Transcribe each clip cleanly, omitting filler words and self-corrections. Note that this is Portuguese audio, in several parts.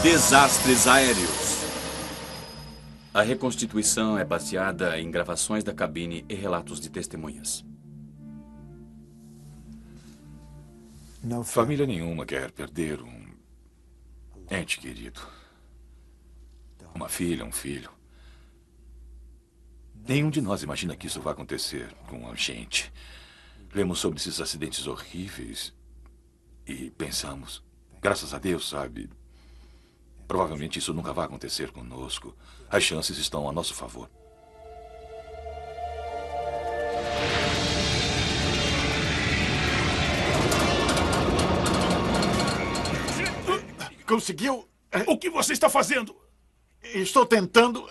Desastres aéreos. A reconstituição é baseada em gravações da cabine e relatos de testemunhas. Família nenhuma quer perder um ente querido. Uma filha, um filho. Nenhum de nós imagina que isso vai acontecer com a gente. Lemos sobre esses acidentes horríveis e pensamos, graças a Deus, sabe? Provavelmente isso nunca vai acontecer conosco. As chances estão a nosso favor. Conseguiu? O que você está fazendo? Estou tentando...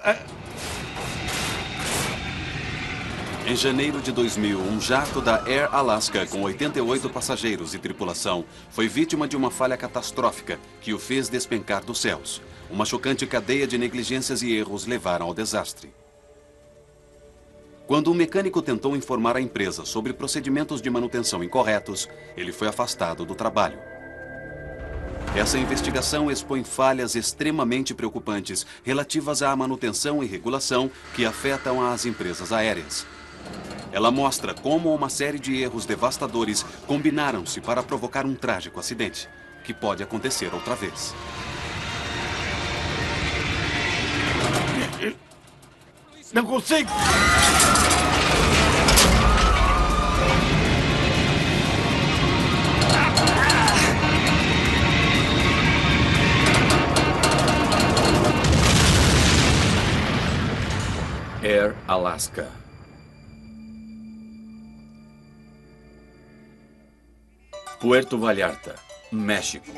Em janeiro de 2000, um jato da Air Alaska com 88 passageiros e tripulação foi vítima de uma falha catastrófica que o fez despencar dos céus. Uma chocante cadeia de negligências e erros levaram ao desastre. Quando um mecânico tentou informar a empresa sobre procedimentos de manutenção incorretos, ele foi afastado do trabalho. Essa investigação expõe falhas extremamente preocupantes relativas à manutenção e regulação que afetam as empresas aéreas. Ela mostra como uma série de erros devastadores combinaram-se para provocar um trágico acidente, que pode acontecer outra vez. Não consigo! Air Alaska. Puerto Vallarta, México.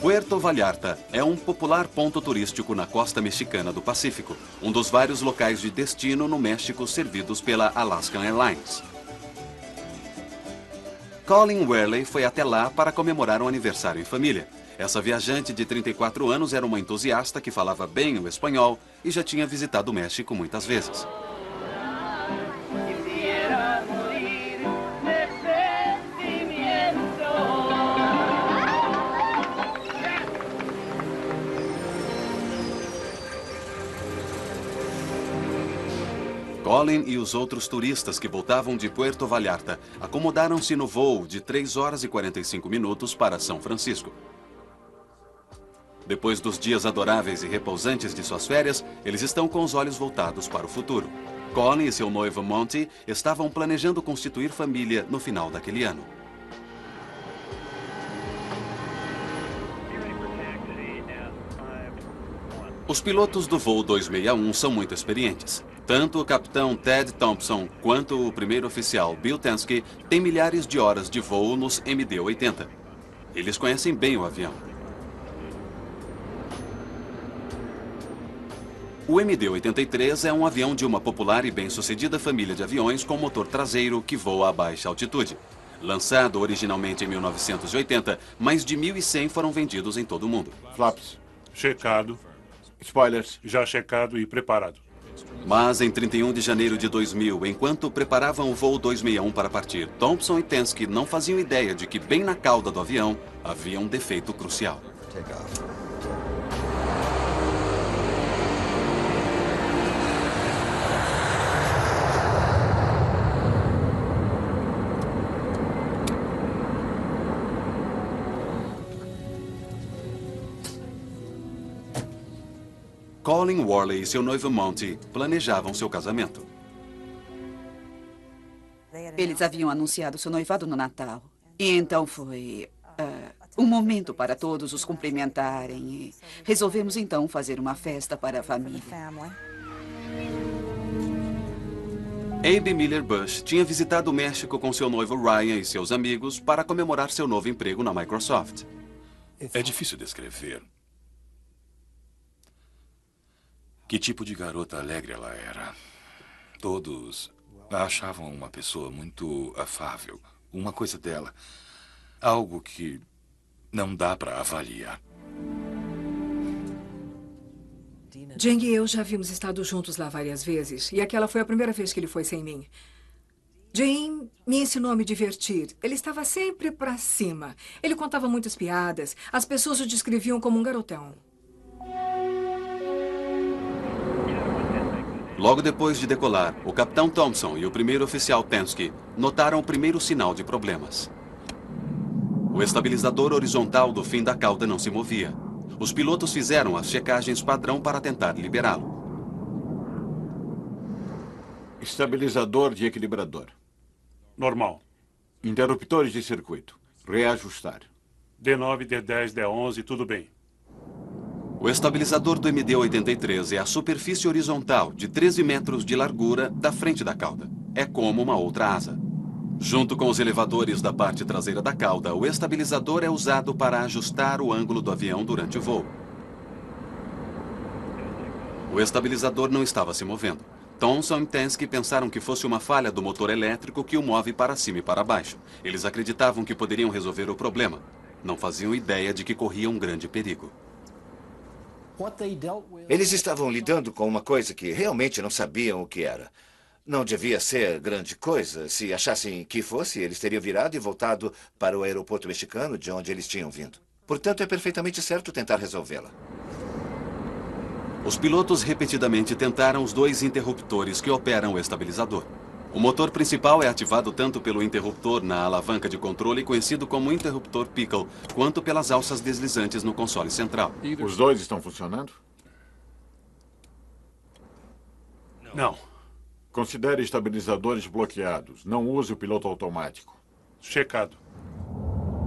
Puerto Vallarta é um popular ponto turístico na costa mexicana do Pacífico, um dos vários locais de destino no México servidos pela Alaskan Airlines. Colin Worley foi até lá para comemorar um aniversário em família. Essa viajante de 34 anos era uma entusiasta que falava bem o espanhol e já tinha visitado o México muitas vezes. Colin e os outros turistas que voltavam de Puerto Vallarta acomodaram-se no voo de 3 horas e 45 minutos para São Francisco. Depois dos dias adoráveis e repousantes de suas férias, eles estão com os olhos voltados para o futuro. Colin e seu noivo Monty estavam planejando constituir família no final daquele ano. Os pilotos do voo 261 são muito experientes. Tanto o capitão Ted Thompson quanto o primeiro oficial Bill Tansky têm milhares de horas de voo nos MD-80. Eles conhecem bem o avião. O MD-83 é um avião de uma popular e bem-sucedida família de aviões com motor traseiro que voa a baixa altitude. Lançado originalmente em 1980, mais de 1.100 foram vendidos em todo o mundo. Flaps. Checado. Spoilers. Já checado e preparado. Mas em 31 de janeiro de 2000, enquanto preparavam o voo 261 para partir, Thompson e Tansky não faziam ideia de que bem na cauda do avião havia um defeito crucial. Colin Worley e seu noivo Monty planejavam seu casamento. Eles haviam anunciado seu noivado no Natal. E então foi um momento para todos os cumprimentarem. E resolvemos então fazer uma festa para a família. Abe Miller Bush tinha visitado o México com seu noivo Ryan e seus amigos para comemorar seu novo emprego na Microsoft. É difícil descrever que tipo de garota alegre ela era. Todos a achavam uma pessoa muito afável. Uma coisa dela, algo que não dá para avaliar. Jeng e eu já havíamos estado juntos lá várias vezes. E aquela foi a primeira vez que ele foi sem mim. Jim me ensinou a me divertir. Ele estava sempre pra cima. Ele contava muitas piadas. As pessoas o descreviam como um garotão. Logo depois de decolar, o capitão Thompson e o primeiro oficial Tensky notaram o primeiro sinal de problemas. O estabilizador horizontal do fim da cauda não se movia. Os pilotos fizeram as checagens padrão para tentar liberá-lo. Estabilizador de equilibrador. Normal. Interruptores de circuito. Reajustar. D9, D10, D11, tudo bem. O estabilizador do MD-83 é a superfície horizontal de 13 metros de largura da frente da cauda. É como uma outra asa. Junto com os elevadores da parte traseira da cauda, o estabilizador é usado para ajustar o ângulo do avião durante o voo. O estabilizador não estava se movendo. Thompson e Tensky pensaram que fosse uma falha do motor elétrico que o move para cima e para baixo. Eles acreditavam que poderiam resolver o problema. Não faziam ideia de que corriam um grande perigo. Eles estavam lidando com uma coisa que realmente não sabiam o que era. Não devia ser grande coisa. Se achassem que fosse, eles teriam virado e voltado para o aeroporto mexicano de onde eles tinham vindo. Portanto, é perfeitamente certo tentar resolvê-la. Os pilotos repetidamente tentaram os dois interruptores que operam o estabilizador. O motor principal é ativado tanto pelo interruptor na alavanca de controle, conhecido como interruptor pickle, quanto pelas alças deslizantes no console central. Os dois estão funcionando? Não. Considere estabilizadores bloqueados. Não use o piloto automático. Checado.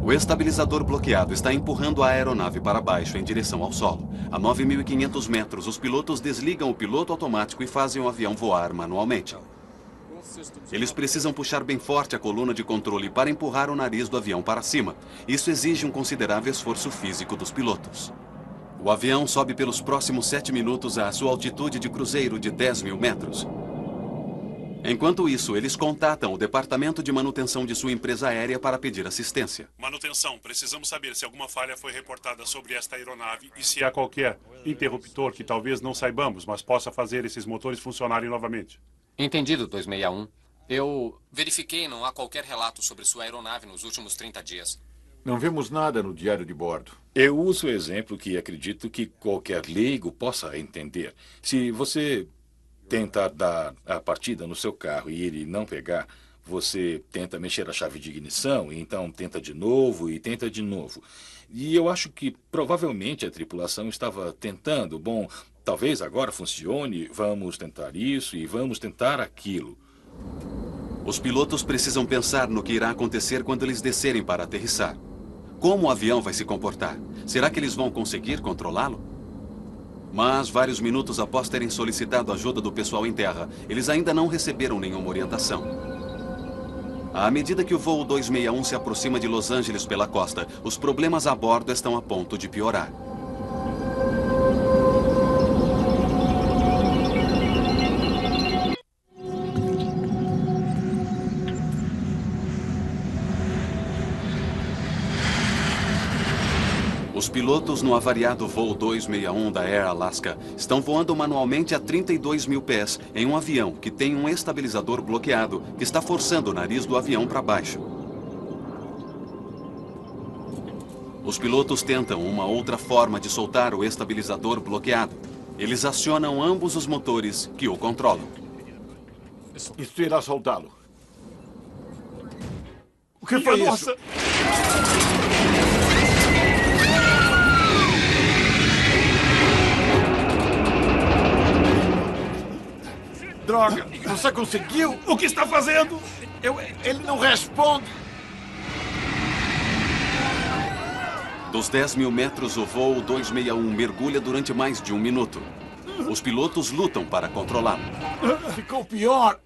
O estabilizador bloqueado está empurrando a aeronave para baixo em direção ao solo. A 9.500 metros, os pilotos desligam o piloto automático e fazem o avião voar manualmente. Eles precisam puxar bem forte a coluna de controle para empurrar o nariz do avião para cima. Isso exige um considerável esforço físico dos pilotos. O avião sobe pelos próximos 7 minutos à sua altitude de cruzeiro de 10.000 metros. Enquanto isso, eles contatam o departamento de manutenção de sua empresa aérea para pedir assistência. Manutenção, precisamos saber se alguma falha foi reportada sobre esta aeronave e se há qualquer interruptor que talvez não saibamos, mas possa fazer esses motores funcionarem novamente. Entendido, 261. Eu verifiquei e não há qualquer relato sobre sua aeronave nos últimos 30 dias. Não vimos nada no diário de bordo. Eu uso o exemplo que acredito que qualquer leigo possa entender. Se você tentar dar a partida no seu carro e ele não pegar, você tenta mexer a chave de ignição, e então tenta de novo e tenta de novo. E eu acho que provavelmente a tripulação estava tentando, bom, talvez agora funcione, vamos tentar isso e vamos tentar aquilo. Os pilotos precisam pensar no que irá acontecer quando eles descerem para aterrissar. Como o avião vai se comportar? Será que eles vão conseguir controlá-lo? Mas, vários minutos após terem solicitado ajuda do pessoal em terra, eles ainda não receberam nenhuma orientação. À medida que o voo 261 se aproxima de Los Angeles pela costa, os problemas a bordo estão a ponto de piorar. Os pilotos no avariado voo 261 da Air Alaska estão voando manualmente a 32.000 pés em um avião que tem um estabilizador bloqueado que está forçando o nariz do avião para baixo. Os pilotos tentam uma outra forma de soltar o estabilizador bloqueado. Eles acionam ambos os motores que o controlam. Isso irá soltá-lo. O que foi isso? Droga! Você conseguiu? O que está fazendo? Ele não responde! Dos 10.000 metros, o voo 261 mergulha durante mais de 1 minuto. Os pilotos lutam para controlá-lo. Ficou pior!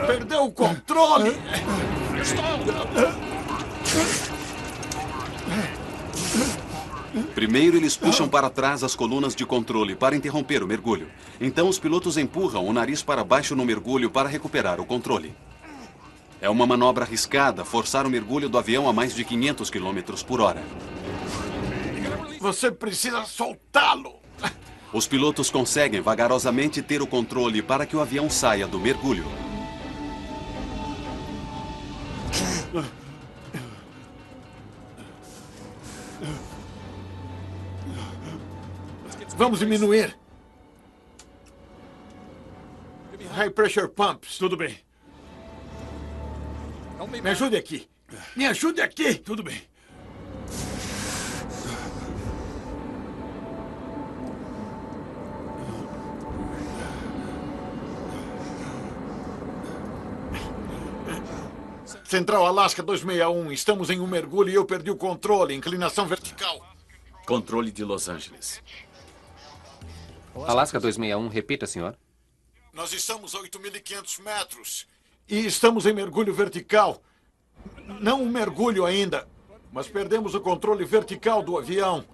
Perdeu o controle! Primeiro, eles puxam para trás as colunas de controle para interromper o mergulho. Então, os pilotos empurram o nariz para baixo no mergulho para recuperar o controle. É uma manobra arriscada forçar o mergulho do avião a mais de 500 km por hora. Você precisa soltá-lo! Os pilotos conseguem vagarosamente ter o controle para que o avião saia do mergulho. Vamos diminuir. High pressure pumps. Tudo bem. Me ajude aqui. Me ajude aqui. Tudo bem. Central Alaska 261. Estamos em um mergulho e eu perdi o controle. Inclinação vertical. Controle de Los Angeles. Alaska 261, repita, senhor. Nós estamos a 8.500 metros. E estamos em mergulho vertical. Não um mergulho ainda, mas perdemos o controle vertical do avião.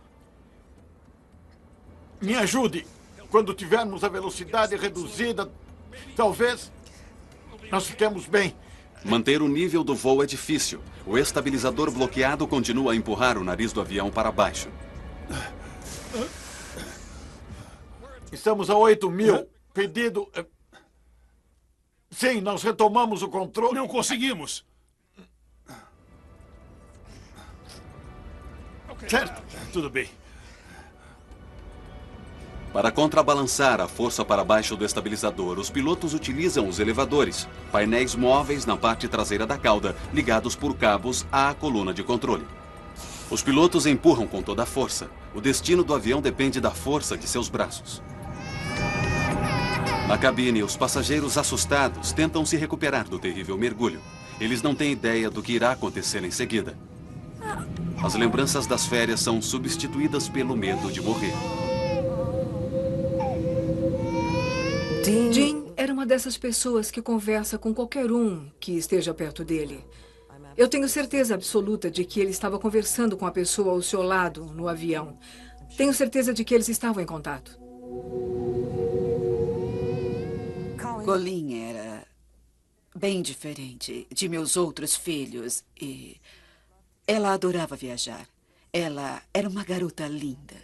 Me ajude. Quando tivermos a velocidade reduzida, talvez nós fiquemos bem. Manter o nível do voo é difícil. O estabilizador bloqueado continua a empurrar o nariz do avião para baixo. Estamos a 8.000. Pedido... Sim, nós retomamos o controle. Não conseguimos. Certo. Tudo bem. Para contrabalançar a força para baixo do estabilizador, os pilotos utilizam os elevadores, painéis móveis na parte traseira da cauda, ligados por cabos à coluna de controle. Os pilotos empurram com toda a força. O destino do avião depende da força de seus braços. Na cabine, os passageiros assustados tentam se recuperar do terrível mergulho. Eles não têm ideia do que irá acontecer em seguida. As lembranças das férias são substituídas pelo medo de morrer. Jim era uma dessas pessoas que conversa com qualquer um que esteja perto dele. Eu tenho certeza absoluta de que ele estava conversando com a pessoa ao seu lado no avião. Tenho certeza de que eles estavam em contato. Colleen era bem diferente de meus outros filhos e ela adorava viajar. Ela era uma garota linda.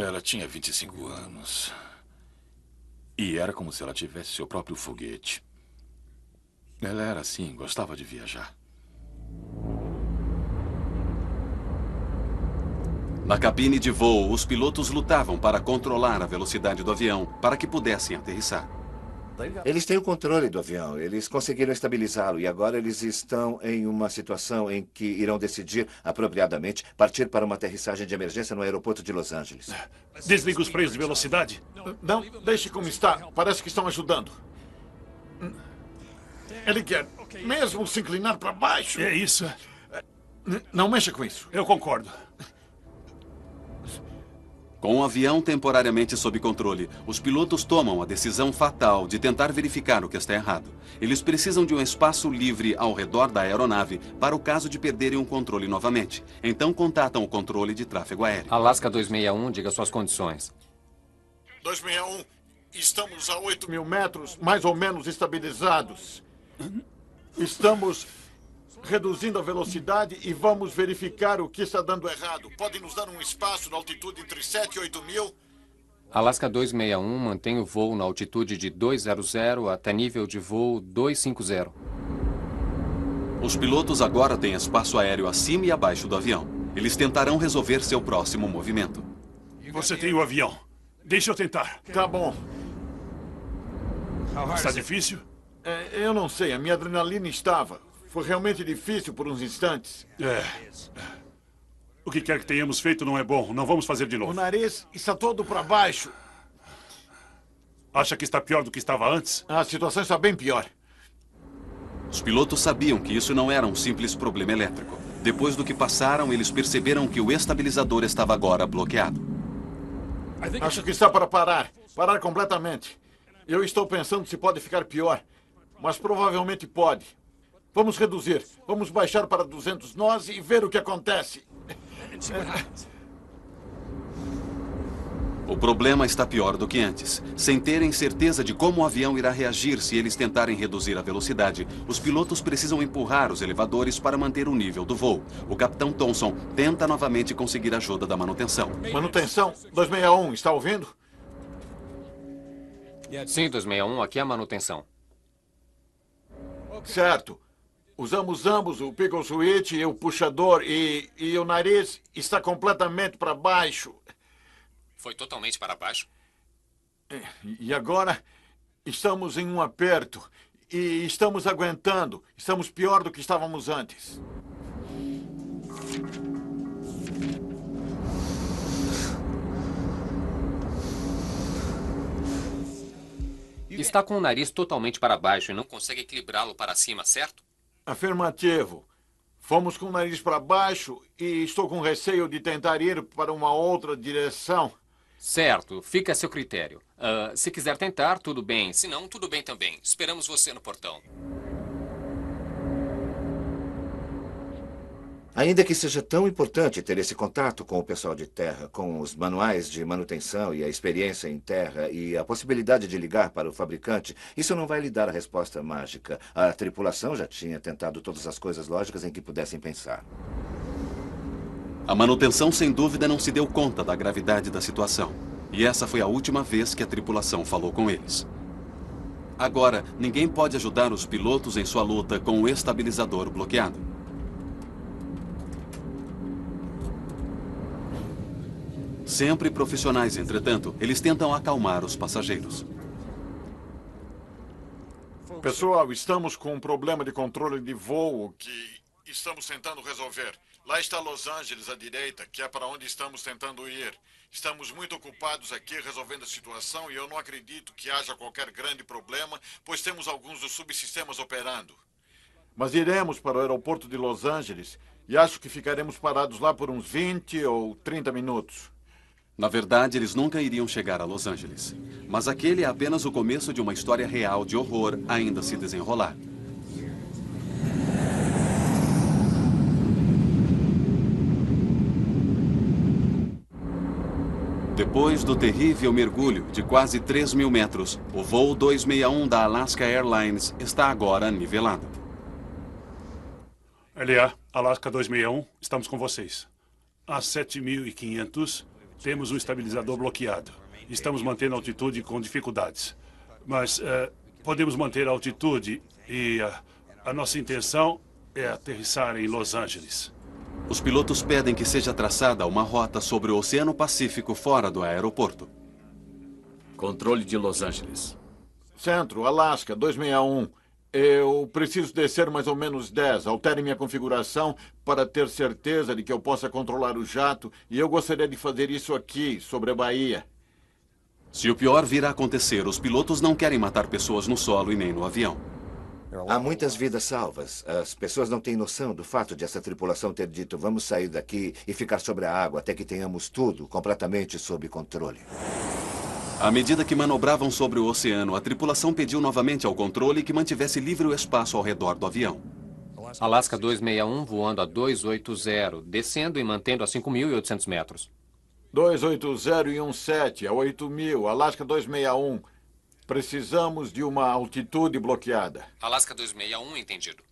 Ela tinha 25 anos. E era como se ela tivesse seu próprio foguete. Ela era assim, gostava de viajar. Na cabine de voo, os pilotos lutavam para controlar a velocidade do avião para que pudessem aterrissar. Eles têm o controle do avião, eles conseguiram estabilizá-lo e agora eles estão em uma situação em que irão decidir apropriadamente partir para uma aterrissagem de emergência no aeroporto de Los Angeles. Desliga os freios de velocidade. Não, deixe como está. Parece que estão ajudando. Ele quer mesmo se inclinar para baixo. É isso. Não mexa com isso. Eu concordo. Com o avião temporariamente sob controle, os pilotos tomam a decisão fatal de tentar verificar o que está errado. Eles precisam de um espaço livre ao redor da aeronave para o caso de perderem o controle novamente. Então contatam o controle de tráfego aéreo. Alaska 261, diga suas condições. 261, estamos a 8.000 metros, mais ou menos estabilizados. Estamos reduzindo a velocidade e vamos verificar o que está dando errado. Pode nos dar um espaço na altitude entre 7 e 8.000? Alaska 261 mantém o voo na altitude de 200 até nível de voo 250. Os pilotos agora têm espaço aéreo acima e abaixo do avião. Eles tentarão resolver seu próximo movimento. Você tem o avião. Deixa eu tentar. Tá bom. Está difícil? Eu não sei, a minha adrenalina estava. Foi realmente difícil por uns instantes. O que quer que tenhamos feito não é bom. Não vamos fazer de O novo. nariz está todo para baixo. Acha que está pior do que estava antes? A situação está bem pior. Os pilotos sabiam que isso não era um simples problema elétrico. Depois do que passaram, eles perceberam que o estabilizador estava agora bloqueado. Acho que está para parar. Parar completamente. Eu estou pensando se pode ficar pior. Mas provavelmente pode. Vamos reduzir. Vamos baixar para 200 nós e ver o que acontece. O problema está pior do que antes. Sem terem certeza de como o avião irá reagir se eles tentarem reduzir a velocidade, os pilotos precisam empurrar os elevadores para manter o nível do voo. O capitão Thompson tenta novamente conseguir ajuda da manutenção. Manutenção 261, está ouvindo? Sim, 261, aqui é a manutenção. Certo. Usamos ambos o Pickle Switch e o puxador e o nariz está completamente para baixo. Foi totalmente para baixo? E agora estamos em um aperto e estamos aguentando. Estamos pior do que estávamos antes. Está com o nariz totalmente para baixo e não consegue equilibrá-lo para cima, certo? Afirmativo. Fomos com o nariz para baixo e estou com receio de tentar ir para uma outra direção. Certo, fica a seu critério. Se quiser tentar, tudo bem. Se não, tudo bem também. Esperamos você no portão. Ainda que seja tão importante ter esse contato com o pessoal de terra, com os manuais de manutenção e a experiência em terra e a possibilidade de ligar para o fabricante, isso não vai lhe dar a resposta mágica. A tripulação já tinha tentado todas as coisas lógicas em que pudessem pensar. A manutenção, sem dúvida, não se deu conta da gravidade da situação. E essa foi a última vez que a tripulação falou com eles. Agora, ninguém pode ajudar os pilotos em sua luta com o estabilizador bloqueado. Sempre profissionais, entretanto, eles tentam acalmar os passageiros. Pessoal, estamos com um problema de controle de voo que estamos tentando resolver. Lá está Los Angeles à direita, que é para onde estamos tentando ir. Estamos muito ocupados aqui resolvendo a situação e eu não acredito que haja qualquer grande problema, pois temos alguns dos subsistemas operando. Mas iremos para o aeroporto de Los Angeles e acho que ficaremos parados lá por uns 20 ou 30 minutos. Na verdade, eles nunca iriam chegar a Los Angeles. Mas aquele é apenas o começo de uma história real de horror ainda a se desenrolar. Depois do terrível mergulho de quase 3.000 metros, o voo 261 da Alaska Airlines está agora nivelado. LA, Alaska 261, estamos com vocês. A 7.500, temos um estabilizador bloqueado. Estamos mantendo a altitude com dificuldades. Mas podemos manter a altitude e a nossa intenção é aterrissar em Los Angeles. Os pilotos pedem que seja traçada uma rota sobre o Oceano Pacífico fora do aeroporto. Controle de Los Angeles. Centro, Alaska 261. Eu preciso descer mais ou menos 10. Altere minha configuração para ter certeza de que eu possa controlar o jato. E eu gostaria de fazer isso aqui, sobre a Bahia. Se o pior vir a acontecer, os pilotos não querem matar pessoas no solo e nem no avião. Há muitas vidas salvas. As pessoas não têm noção do fato de essa tripulação ter dito vamos sair daqui e ficar sobre a água até que tenhamos tudo completamente sob controle. À medida que manobravam sobre o oceano, a tripulação pediu novamente ao controle que mantivesse livre o espaço ao redor do avião. Alaska 261 voando a 280, descendo e mantendo a 5.800 metros. 280 e 17 a 8.000, Alaska 261. Precisamos de uma altitude bloqueada. Alaska 261, entendido.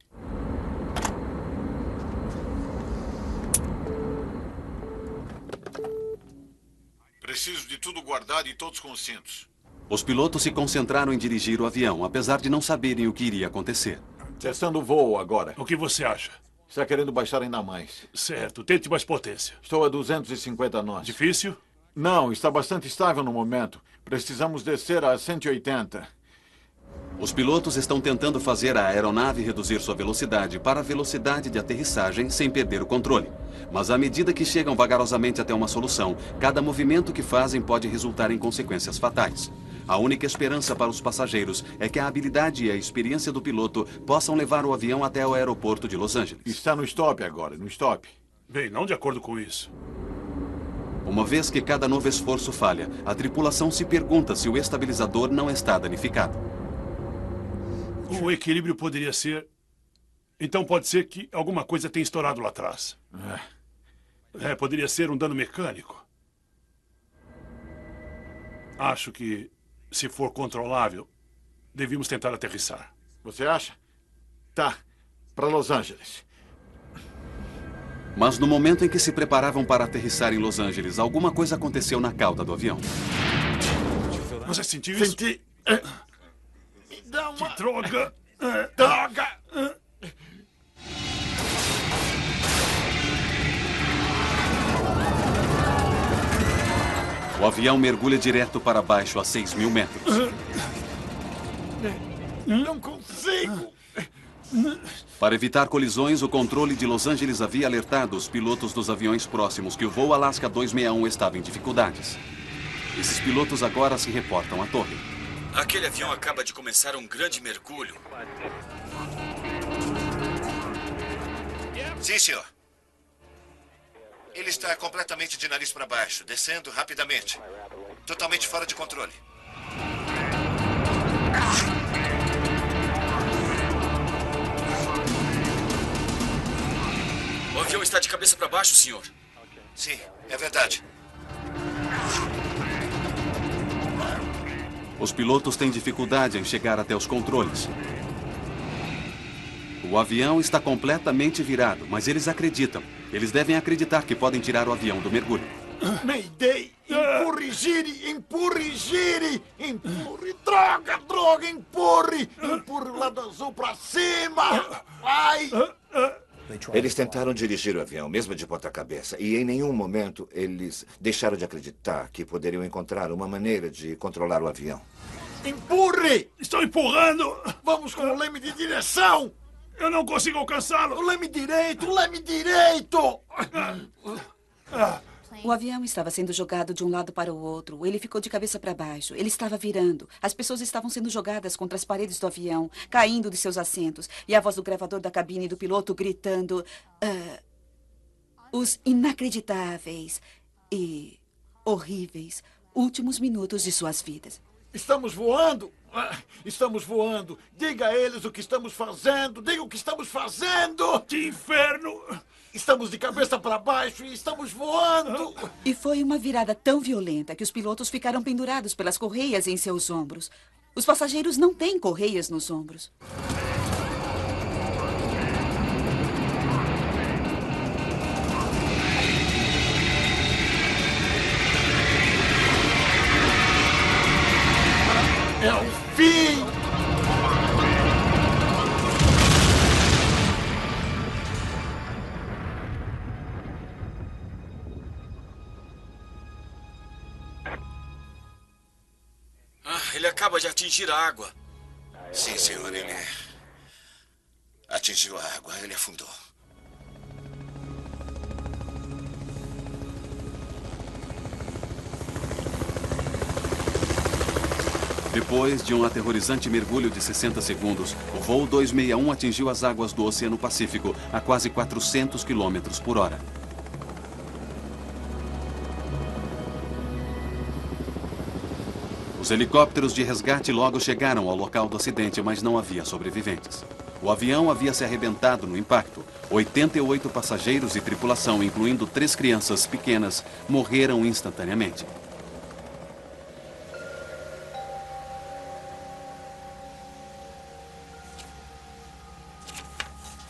Preciso de tudo guardado e todos com cintos. Os pilotos se concentraram em dirigir o avião, apesar de não saberem o que iria acontecer. Testando o voo agora. O que você acha? Está querendo baixar ainda mais. Certo, tente mais potência. Estou a 250 nós. Difícil? Não, está bastante estável no momento. Precisamos descer a 180. Os pilotos estão tentando fazer a aeronave reduzir sua velocidade para a velocidade de aterrissagem sem perder o controle. Mas à medida que chegam vagarosamente até uma solução, cada movimento que fazem pode resultar em consequências fatais. A única esperança para os passageiros é que a habilidade e a experiência do piloto possam levar o avião até o aeroporto de Los Angeles. Está no stop agora, no stop. Bem, não de acordo com isso. Uma vez que cada novo esforço falha, a tripulação se pergunta se o estabilizador não está danificado. O equilíbrio poderia ser... Então pode ser que alguma coisa tenha estourado lá atrás. Poderia ser um dano mecânico. Acho que, se for controlável, devíamos tentar aterrissar. Você acha? Tá. Para Los Angeles. Mas no momento em que se preparavam para aterrissar em Los Angeles, alguma coisa aconteceu na cauda do avião. Você sentiu isso? Senti. Me dá uma. Que droga! Droga! O avião mergulha direto para baixo a 6.000 metros. Não consigo! Para evitar colisões, o controle de Los Angeles havia alertado os pilotos dos aviões próximos que o voo Alaska 261 estava em dificuldades. Esses pilotos agora se reportam à torre. Aquele avião acaba de começar um grande mergulho. Sim, senhor. Ele está completamente de nariz para baixo, descendo rapidamente. Totalmente fora de controle. O avião está de cabeça para baixo, senhor. Sim, é verdade. Os pilotos têm dificuldade em chegar até os controles. O avião está completamente virado, mas eles acreditam. Eles devem acreditar que podem tirar o avião do mergulho. Mayday! Empurre, gire! Empurre, gire! Empurre! Droga, droga! Empurre! Empurre o lado azul para cima! Vai! Eles tentaram dirigir o avião, mesmo de ponta-cabeça, e em nenhum momento eles deixaram de acreditar que poderiam encontrar uma maneira de controlar o avião. Empurre! Estou empurrando! Vamos com o leme de direção! Eu não consigo alcançá-lo! O leme direito! O leme direito! O avião estava sendo jogado de um lado para o outro. Ele ficou de cabeça para baixo. Ele estava virando. As pessoas estavam sendo jogadas contra as paredes do avião, caindo de seus assentos. E a voz do gravador da cabine do piloto gritando... os inacreditáveis e horríveis últimos minutos de suas vidas. Estamos voando! Estamos voando! Diga a eles o que estamos fazendo! Diga o que estamos fazendo! Que inferno! Estamos de cabeça para baixo e estamos voando! E foi uma virada tão violenta que os pilotos ficaram pendurados pelas correias em seus ombros. Os passageiros não têm correias nos ombros. É o fim! Ele acaba de atingir a água. Sim, senhor, ele atingiu a água, ele afundou. Depois de um aterrorizante mergulho de 60 segundos, o voo 261 atingiu as águas do Oceano Pacífico a quase 400 km por hora. Os helicópteros de resgate logo chegaram ao local do acidente, mas não havia sobreviventes. O avião havia se arrebentado no impacto. 88 passageiros e tripulação, incluindo 3 crianças pequenas, morreram instantaneamente.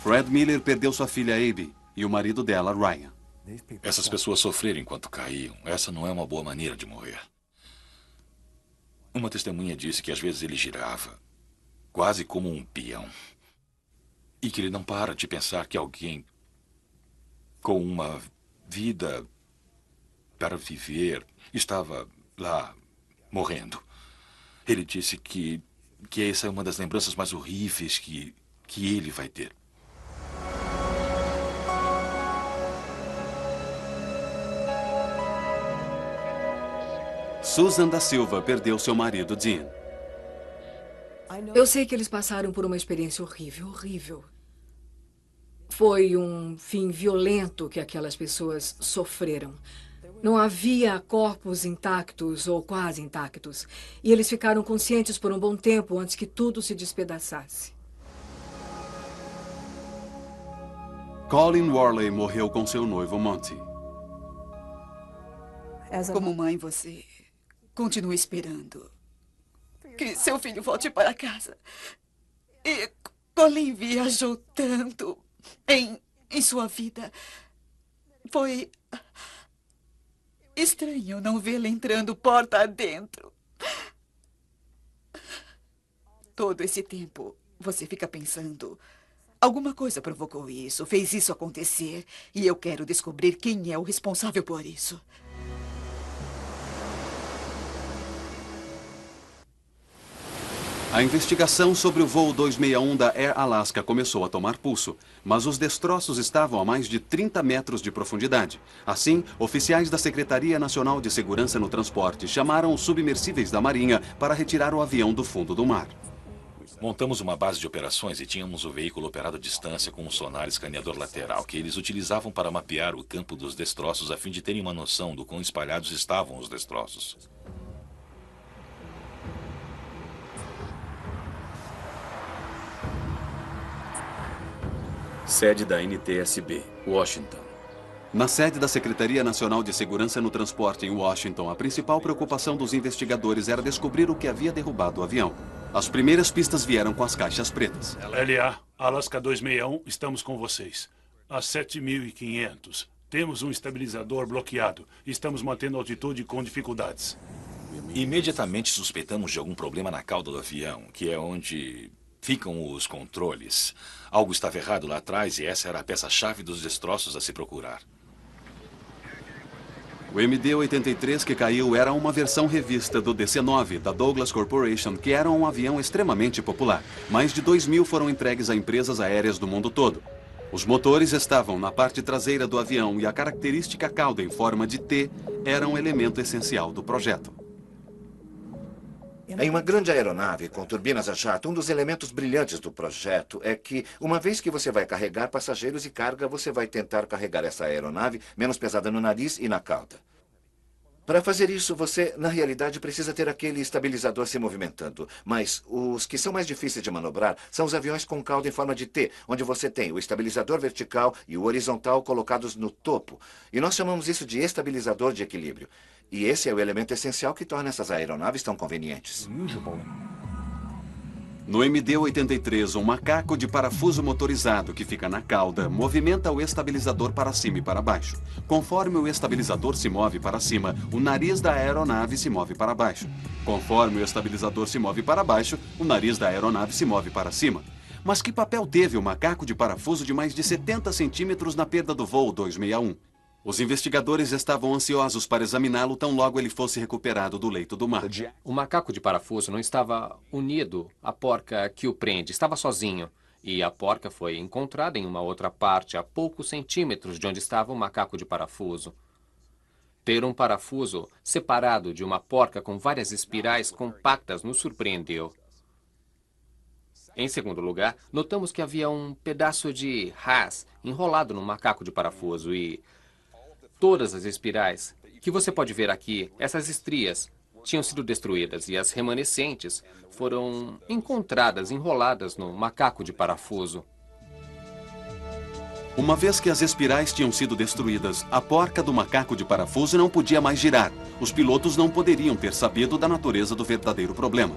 Fred Miller perdeu sua filha Abby e o marido dela, Ryan. Essas pessoas sofreram enquanto caíam. Essa não é uma boa maneira de morrer. Uma testemunha disse que às vezes ele girava, quase como um peão. E que ele não para de pensar que alguém com uma vida para viver estava lá, morrendo. Ele disse que essa é uma das lembranças mais horríveis que ele vai ter. Susan da Silva perdeu seu marido, Dean. Eu sei que eles passaram por uma experiência horrível, horrível. Foi um fim violento que aquelas pessoas sofreram. Não havia corpos intactos ou quase intactos. E eles ficaram conscientes por um bom tempo antes que tudo se despedaçasse. Colin Worley morreu com seu noivo, Monty. Como mãe, você continue esperando que seu filho volte para casa. E Colin viajou tanto em sua vida. Foi estranho não vê-la entrando porta adentro. Todo esse tempo, você fica pensando... Alguma coisa provocou isso, fez isso acontecer. E eu quero descobrir quem é o responsável por isso. A investigação sobre o voo 261 da Air Alaska começou a tomar pulso, mas os destroços estavam a mais de 30 metros de profundidade. Assim, oficiais da Secretaria Nacional de Segurança no Transporte chamaram os submersíveis da Marinha para retirar o avião do fundo do mar. Montamos uma base de operações e tínhamos o veículo operado à distância com um sonar escaneador lateral que eles utilizavam para mapear o campo dos destroços a fim de terem uma noção do quão espalhados estavam os destroços. Sede da NTSB, Washington. Na sede da Secretaria Nacional de Segurança no Transporte em Washington, a principal preocupação dos investigadores era descobrir o que havia derrubado o avião. As primeiras pistas vieram com as caixas pretas. LA, Alaska 261, estamos com vocês. A 7.500. Temos um estabilizador bloqueado. Estamos mantendo a altitude com dificuldades. Imediatamente suspeitamos de algum problema na cauda do avião, que é onde ficam os controles. Algo estava errado lá atrás e essa era a peça-chave dos destroços a se procurar. O MD-83 que caiu era uma versão revista do DC-9 da Douglas Corporation, que era um avião extremamente popular. Mais de 2.000 foram entregues a empresas aéreas do mundo todo. Os motores estavam na parte traseira do avião e a característica cauda em forma de T era um elemento essencial do projeto. Em uma grande aeronave com turbinas a jato, um dos elementos brilhantes do projeto é que, uma vez que você vai carregar passageiros e carga, você vai tentar carregar essa aeronave menos pesada no nariz e na cauda. Para fazer isso, você, na realidade, precisa ter aquele estabilizador se movimentando. Mas os que são mais difíceis de manobrar são os aviões com cauda em forma de T, onde você tem o estabilizador vertical e o horizontal colocados no topo. E nós chamamos isso de estabilizador de equilíbrio. E esse é o elemento essencial que torna essas aeronaves tão convenientes. No MD-83, um macaco de parafuso motorizado que fica na cauda movimenta o estabilizador para cima e para baixo. Conforme o estabilizador se move para cima, o nariz da aeronave se move para baixo. Conforme o estabilizador se move para baixo, o nariz da aeronave se move para cima. Mas que papel teve o macaco de parafuso de mais de 70 centímetros na perda do voo 261? Os investigadores estavam ansiosos para examiná-lo tão logo ele fosse recuperado do leito do mar. O macaco de parafuso não estava unido à porca que o prende, estava sozinho. E a porca foi encontrada em uma outra parte, a poucos centímetros de onde estava o macaco de parafuso. Ter um parafuso separado de uma porca com várias espirais compactas nos surpreendeu. Em segundo lugar, notamos que havia um pedaço de Haas enrolado no macaco de parafuso e... todas as espirais que você pode ver aqui, essas estrias, tinham sido destruídas e as remanescentes foram encontradas enroladas no macaco de parafuso. Uma vez que as espirais tinham sido destruídas, a porca do macaco de parafuso não podia mais girar. Os pilotos não poderiam ter sabido da natureza do verdadeiro problema.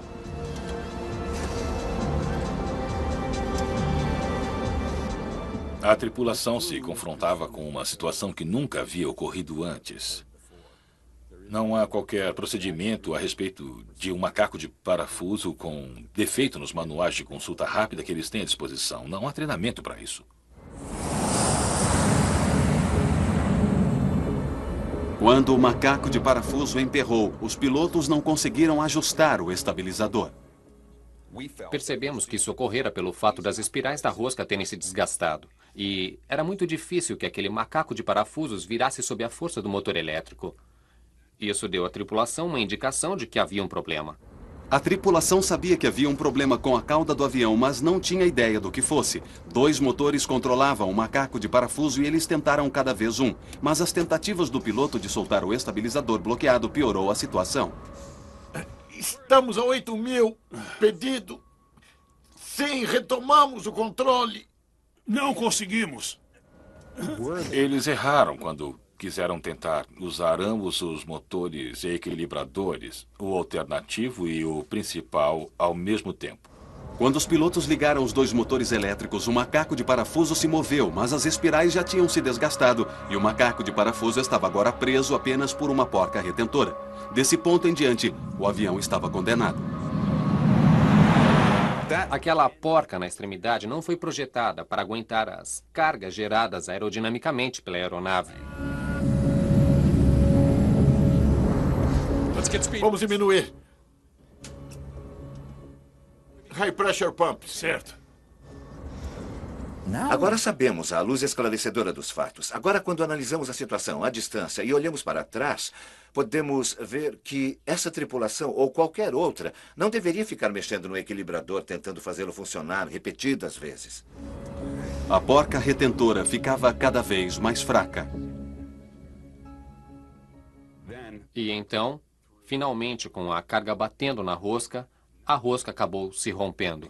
A tripulação se confrontava com uma situação que nunca havia ocorrido antes. Não há qualquer procedimento a respeito de um macaco de parafuso com defeito nos manuais de consulta rápida que eles têm à disposição. Não há treinamento para isso. Quando o macaco de parafuso emperrou, os pilotos não conseguiram ajustar o estabilizador. Percebemos que isso ocorrera pelo fato das espirais da rosca terem se desgastado. E era muito difícil que aquele macaco de parafusos virasse sob a força do motor elétrico. Isso deu à tripulação uma indicação de que havia um problema. A tripulação sabia que havia um problema com a cauda do avião, mas não tinha ideia do que fosse. 2 motores controlavam o macaco de parafuso e eles tentaram cada vez um. Mas as tentativas do piloto de soltar o estabilizador bloqueado piorou a situação. Estamos a 8.000 pedido. Sim, retomamos o controle. Não conseguimos. Eles erraram quando quiseram tentar usar ambos os motores e equilibradores, o alternativo e o principal, ao mesmo tempo. Quando os pilotos ligaram os dois motores elétricos, o macaco de parafuso se moveu, mas as espirais já tinham se desgastado e o macaco de parafuso estava agora preso apenas por uma porca retentora. Desse ponto em diante, o avião estava condenado. Aquela porca na extremidade não foi projetada para aguentar as cargas geradas aerodinamicamente pela aeronave. Vamos diminuir. High pressure pump. Certo. Agora sabemos a luz esclarecedora dos fatos. Agora, quando analisamos a situação à distância e olhamos para trás, podemos ver que essa tripulação ou qualquer outra não deveria ficar mexendo no equilibrador tentando fazê-lo funcionar repetidas vezes. A porca retentora ficava cada vez mais fraca. E então, finalmente, com a carga batendo na rosca, a rosca acabou se rompendo.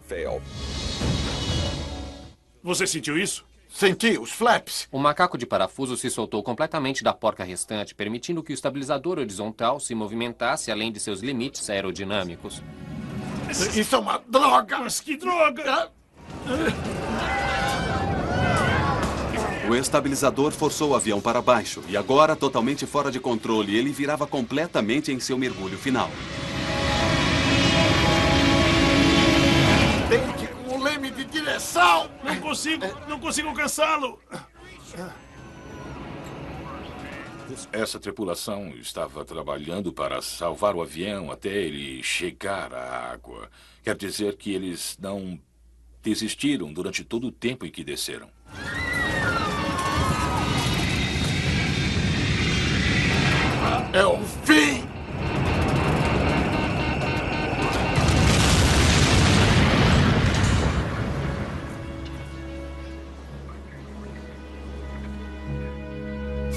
Você sentiu isso? Senti os flaps. O macaco de parafuso se soltou completamente da porca restante, permitindo que o estabilizador horizontal se movimentasse além de seus limites aerodinâmicos. Isso é uma droga! Mas que droga! O estabilizador forçou o avião para baixo e agora, totalmente fora de controle, ele virava completamente em seu mergulho final. Tente com o leme de direção! Não consigo alcançá-lo! Essa tripulação estava trabalhando para salvar o avião até ele chegar à água. Quer dizer que eles não desistiram durante todo o tempo em que desceram. É o fim!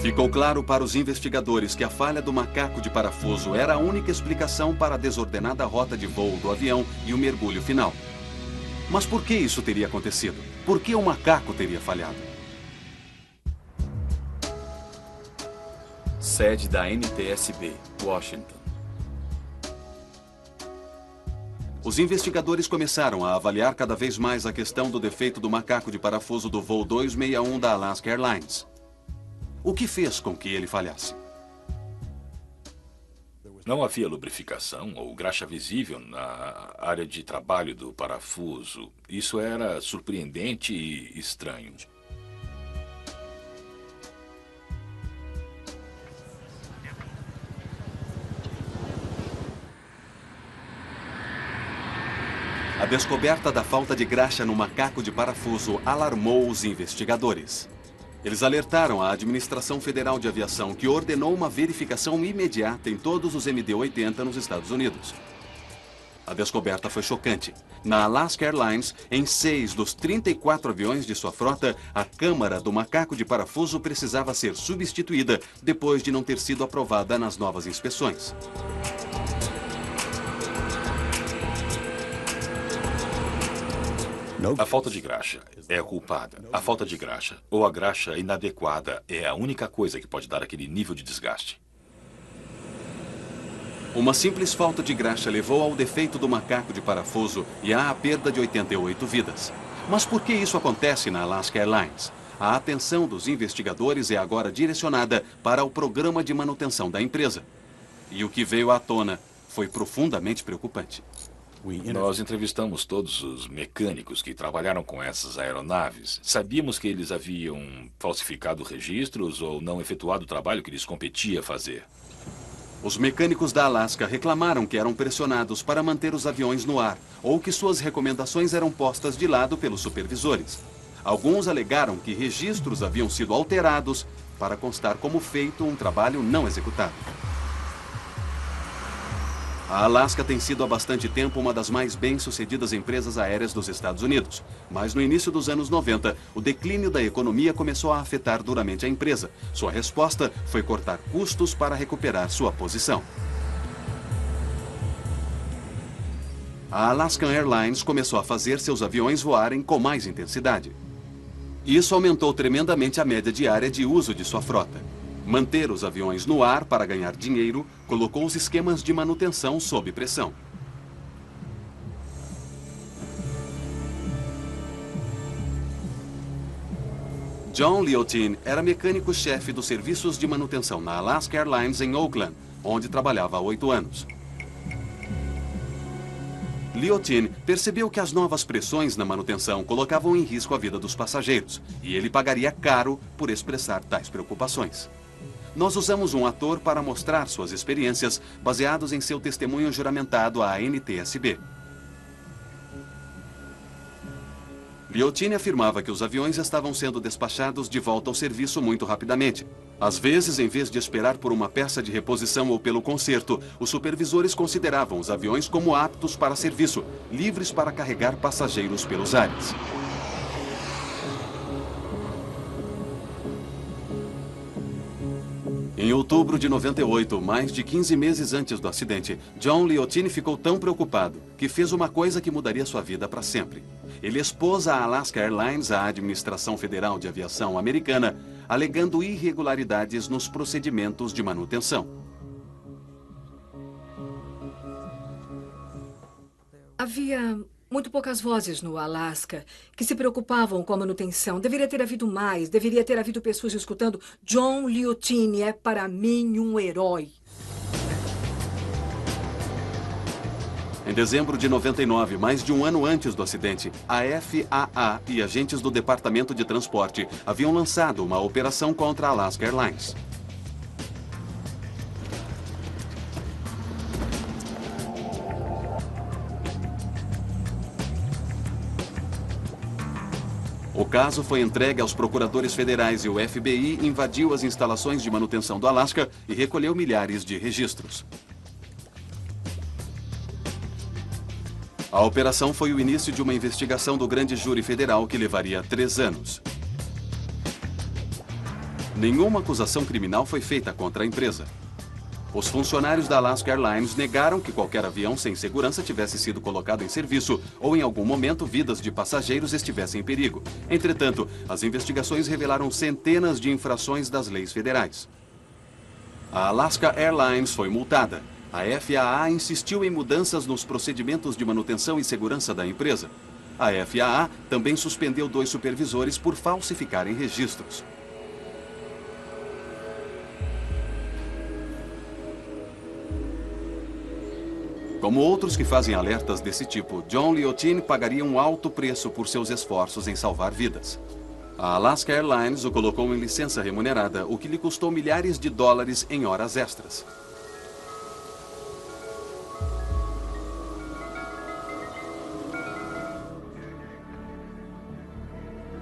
Ficou claro para os investigadores que a falha do macaco de parafuso era a única explicação para a desordenada rota de voo do avião e o mergulho final. Mas por que isso teria acontecido? Por que o macaco teria falhado? Sede da NTSB, Washington. Os investigadores começaram a avaliar cada vez mais a questão do defeito do macaco de parafuso do voo 261 da Alaska Airlines. O que fez com que ele falhasse? Não havia lubrificação ou graxa visível na área de trabalho do parafuso. Isso era surpreendente e estranho. A descoberta da falta de graxa no macaco de parafuso alarmou os investigadores. Eles alertaram a Administração Federal de Aviação, que ordenou uma verificação imediata em todos os MD-80 nos Estados Unidos. A descoberta foi chocante. Na Alaska Airlines, em 6 dos 34 aviões de sua frota, a câmara do macaco de parafuso precisava ser substituída depois de não ter sido aprovada nas novas inspeções. A falta de graxa é a culpada. A falta de graxa ou a graxa inadequada é a única coisa que pode dar aquele nível de desgaste. Uma simples falta de graxa levou ao defeito do macaco de parafuso e à perda de 88 vidas. Mas por que isso acontece na Alaska Airlines? A atenção dos investigadores é agora direcionada para o programa de manutenção da empresa. E o que veio à tona foi profundamente preocupante. Nós entrevistamos todos os mecânicos que trabalharam com essas aeronaves. Sabíamos que eles haviam falsificado registros ou não efetuado o trabalho que lhes competia fazer. Os mecânicos da Alaska reclamaram que eram pressionados para manter os aviões no ar ou que suas recomendações eram postas de lado pelos supervisores. Alguns alegaram que registros haviam sido alterados para constar como feito um trabalho não executado. A Alaska tem sido há bastante tempo uma das mais bem-sucedidas empresas aéreas dos Estados Unidos. Mas no início dos anos 90, o declínio da economia começou a afetar duramente a empresa. Sua resposta foi cortar custos para recuperar sua posição. A Alaska Airlines começou a fazer seus aviões voarem com mais intensidade. Isso aumentou tremendamente a média diária de uso de sua frota. Manter os aviões no ar para ganhar dinheiro colocou os esquemas de manutenção sob pressão. John Liotine era mecânico-chefe dos serviços de manutenção na Alaska Airlines em Oakland, onde trabalhava há 8 anos. Liotine percebeu que as novas pressões na manutenção colocavam em risco a vida dos passageiros, e ele pagaria caro por expressar tais preocupações. Nós usamos um ator para mostrar suas experiências, baseados em seu testemunho juramentado à NTSB. Liotine afirmava que os aviões estavam sendo despachados de volta ao serviço muito rapidamente. Às vezes, em vez de esperar por uma peça de reposição ou pelo conserto, os supervisores consideravam os aviões como aptos para serviço, livres para carregar passageiros pelos ares. Em outubro de 98, mais de 15 meses antes do acidente, John Liotine ficou tão preocupado que fez uma coisa que mudaria sua vida para sempre. Ele expôs a Alaska Airlines à Administração Federal de Aviação Americana, alegando irregularidades nos procedimentos de manutenção. Havia muito poucas vozes no Alaska que se preocupavam com a manutenção. Deveria ter havido mais, deveria ter havido pessoas escutando John Liotine é para mim um herói. Em dezembro de 99, mais de um ano antes do acidente, a FAA e agentes do Departamento de Transporte haviam lançado uma operação contra a Alaska Airlines. O caso foi entregue aos procuradores federais e o FBI invadiu as instalações de manutenção do Alasca e recolheu milhares de registros. A operação foi o início de uma investigação do grande júri federal que levaria 3 anos. Nenhuma acusação criminal foi feita contra a empresa. Os funcionários da Alaska Airlines negaram que qualquer avião sem segurança tivesse sido colocado em serviço ou em algum momento vidas de passageiros estivessem em perigo. Entretanto, as investigações revelaram centenas de infrações das leis federais. A Alaska Airlines foi multada. A FAA insistiu em mudanças nos procedimentos de manutenção e segurança da empresa. A FAA também suspendeu 2 supervisores por falsificarem registros. Como outros que fazem alertas desse tipo, John Liotine pagaria um alto preço por seus esforços em salvar vidas. A Alaska Airlines o colocou em licença remunerada, o que lhe custou milhares de dólares em horas extras.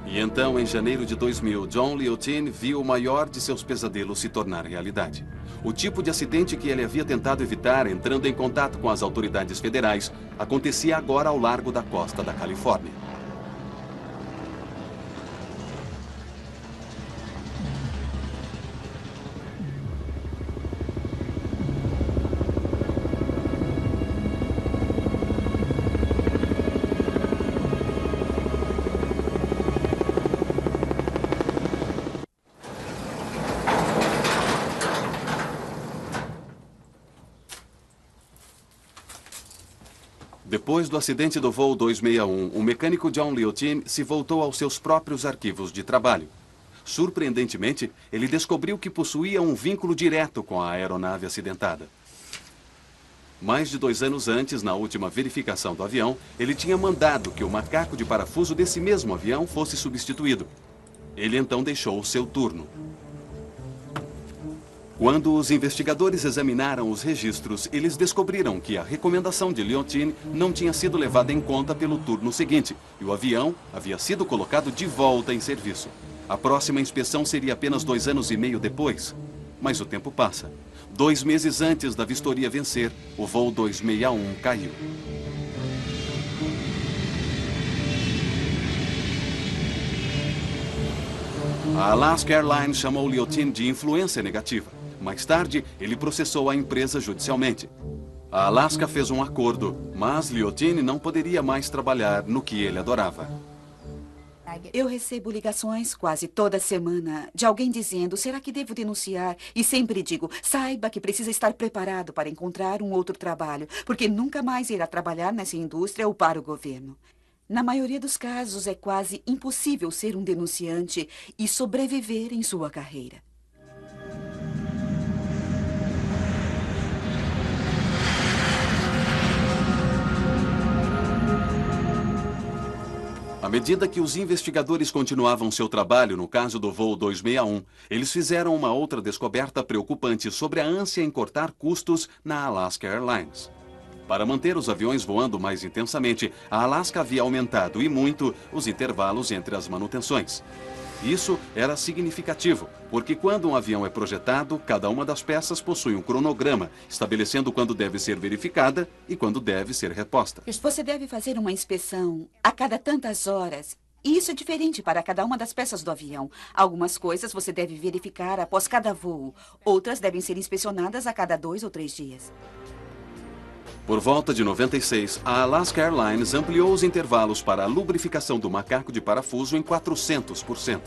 E então, em janeiro de 2000, John Liotine viu o maior de seus pesadelos se tornar realidade. O tipo de acidente que ele havia tentado evitar entrando em contato com as autoridades federais acontecia agora ao largo da costa da Califórnia. Depois do acidente do voo 261, o mecânico John Liotine se voltou aos seus próprios arquivos de trabalho. Surpreendentemente, ele descobriu que possuía um vínculo direto com a aeronave acidentada. Mais de 2 anos antes, na última verificação do avião, ele tinha mandado que o macaco de parafuso desse mesmo avião fosse substituído. Ele então deixou o seu turno. Quando os investigadores examinaram os registros, eles descobriram que a recomendação de Liotine não tinha sido levada em conta pelo turno seguinte, e o avião havia sido colocado de volta em serviço. A próxima inspeção seria apenas 2 anos e meio depois. Mas o tempo passa. 2 meses antes da vistoria vencer, o voo 261 caiu. A Alaska Airlines chamou Liotine de influência negativa. Mais tarde, ele processou a empresa judicialmente. A Alaska fez um acordo, mas Liotine não poderia mais trabalhar no que ele adorava. Eu recebo ligações quase toda semana de alguém dizendo, será que devo denunciar? E sempre digo, saiba que precisa estar preparado para encontrar um outro trabalho, porque nunca mais irá trabalhar nessa indústria ou para o governo. Na maioria dos casos, é quase impossível ser um denunciante e sobreviver em sua carreira. À medida que os investigadores continuavam seu trabalho no caso do voo 261, eles fizeram uma outra descoberta preocupante sobre a ânsia em cortar custos na Alaska Airlines. Para manter os aviões voando mais intensamente, a Alaska havia aumentado, e muito, os intervalos entre as manutenções. Isso era significativo, porque quando um avião é projetado, cada uma das peças possui um cronograma, estabelecendo quando deve ser verificada e quando deve ser reposta. Você deve fazer uma inspeção a cada tantas horas. E isso é diferente para cada uma das peças do avião. Algumas coisas você deve verificar após cada voo. Outras devem ser inspecionadas a cada 2 ou 3 dias. Por volta de 96, a Alaska Airlines ampliou os intervalos para a lubrificação do macaco de parafuso em 400%.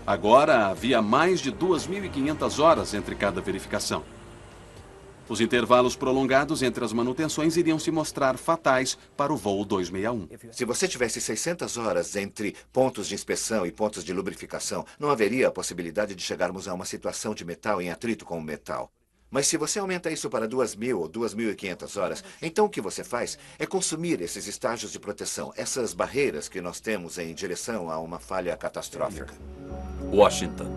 Agora havia mais de 2.500 horas entre cada verificação. Os intervalos prolongados entre as manutenções iriam se mostrar fatais para o voo 261. Se você tivesse 600 horas entre pontos de inspeção e pontos de lubrificação, não haveria a possibilidade de chegarmos a uma situação de metal em atrito com o metal. Mas se você aumenta isso para 2.000 ou 2.500 horas, então o que você faz é consumir esses estágios de proteção, essas barreiras que nós temos em direção a uma falha catastrófica. Washington.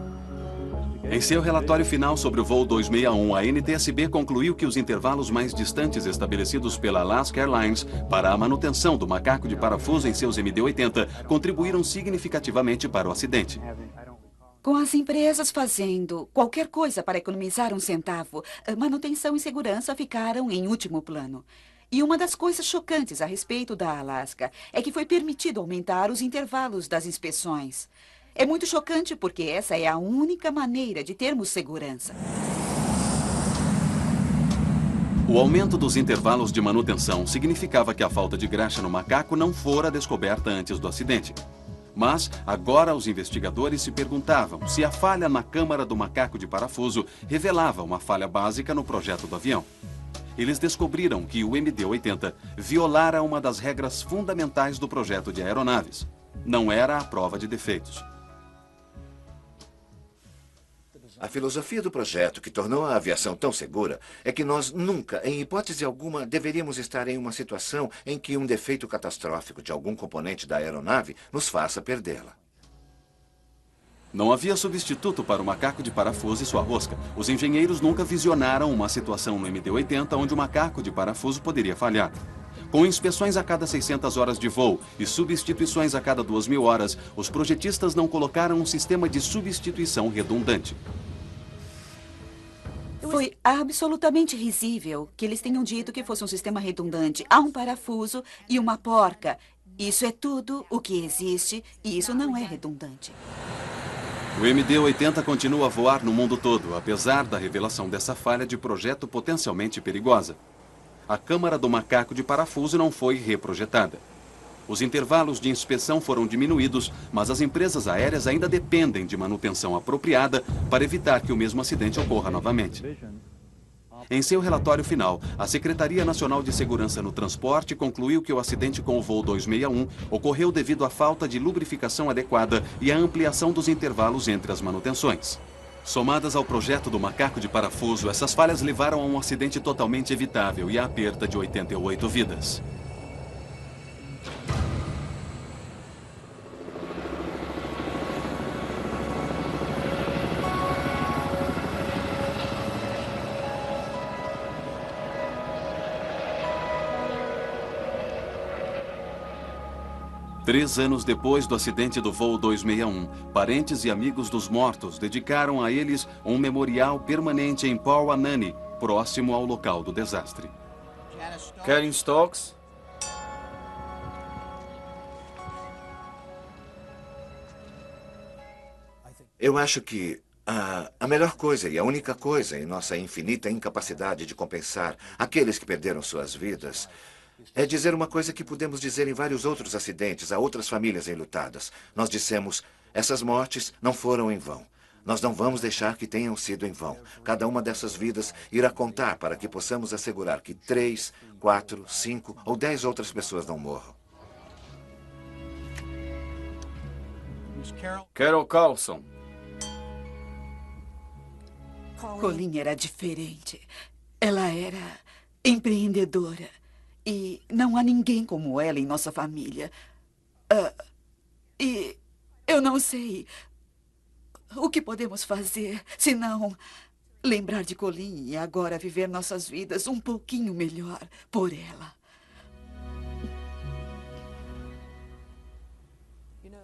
Em seu relatório final sobre o voo 261, a NTSB concluiu que os intervalos mais distantes estabelecidos pela Alaska Airlines para a manutenção do macaco de parafuso em seus MD-80 contribuíram significativamente para o acidente. Com as empresas fazendo qualquer coisa para economizar um centavo, manutenção e segurança ficaram em último plano. E uma das coisas chocantes a respeito da Alaska é que foi permitido aumentar os intervalos das inspeções. É muito chocante porque essa é a única maneira de termos segurança. O aumento dos intervalos de manutenção significava que a falta de graxa no macaco não fora descoberta antes do acidente. Mas agora os investigadores se perguntavam se a falha na câmara do macaco de parafuso revelava uma falha básica no projeto do avião. Eles descobriram que o MD-80 violara uma das regras fundamentais do projeto de aeronaves. Não era a prova de defeitos. A filosofia do projeto que tornou a aviação tão segura é que nós nunca, em hipótese alguma, deveríamos estar em uma situação em que um defeito catastrófico de algum componente da aeronave nos faça perdê-la. Não havia substituto para o macaco de parafuso e sua rosca. Os engenheiros nunca visionaram uma situação no MD-80 onde o macaco de parafuso poderia falhar. Com inspeções a cada 600 horas de voo e substituições a cada 2.000 horas, os projetistas não colocaram um sistema de substituição redundante. Foi absolutamente risível que eles tenham dito que fosse um sistema redundante. Há um parafuso e uma porca. Isso é tudo o que existe e isso não é redundante. O MD-80 continua a voar no mundo todo, apesar da revelação dessa falha de projeto potencialmente perigosa. A câmara do macaco de parafuso não foi reprojetada. Os intervalos de inspeção foram diminuídos, mas as empresas aéreas ainda dependem de manutenção apropriada para evitar que o mesmo acidente ocorra novamente. Em seu relatório final, a Secretaria Nacional de Segurança no Transporte concluiu que o acidente com o voo 261 ocorreu devido à falta de lubrificação adequada e à ampliação dos intervalos entre as manutenções. Somadas ao projeto do macaco de parafuso, essas falhas levaram a um acidente totalmente evitável e à perda de 88 vidas. Três anos depois do acidente do voo 261, parentes e amigos dos mortos dedicaram a eles um memorial permanente em Pauanani, próximo ao local do desastre. Karen Stokes. Eu acho que a melhor coisa e a única coisa em nossa infinita incapacidade de compensar aqueles que perderam suas vidas É dizer uma coisa que pudemos dizer em vários outros acidentes a outras famílias enlutadas. Nós dissemos, essas mortes não foram em vão. Nós não vamos deixar que tenham sido em vão. Cada uma dessas vidas irá contar para que possamos assegurar que 3, 4, 5 ou 10 outras pessoas não morram. Carol Carlson. Colleen era diferente. Ela era empreendedora. E não há ninguém como ela em nossa família. E eu não sei o que podemos fazer, senão lembrar de Colleen e agora viver nossas vidas um pouquinho melhor por ela.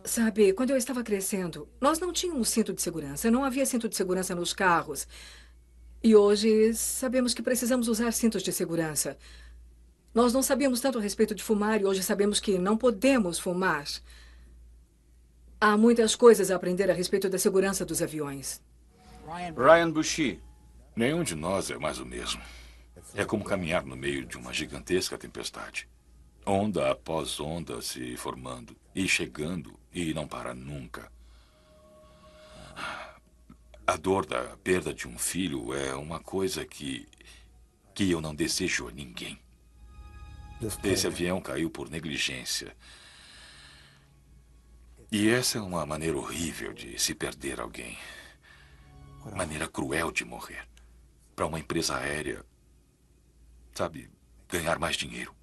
Sabe, quando eu estava crescendo, nós não tínhamos cinto de segurança. Não havia cinto de segurança nos carros. E hoje sabemos que precisamos usar cintos de segurança. Nós não sabíamos tanto a respeito de fumar e hoje sabemos que não podemos fumar. Há muitas coisas a aprender a respeito da segurança dos aviões. Ryan Bushy. Nenhum de nós é mais o mesmo. É como caminhar no meio de uma gigantesca tempestade. Onda após onda se formando e chegando e não para nunca. A dor da perda de um filho é uma coisa que eu não desejo a ninguém. Esse avião caiu por negligência. E essa é uma maneira horrível de se perder alguém. Maneira cruel de morrer. Para uma empresa aérea, sabe, ganhar mais dinheiro.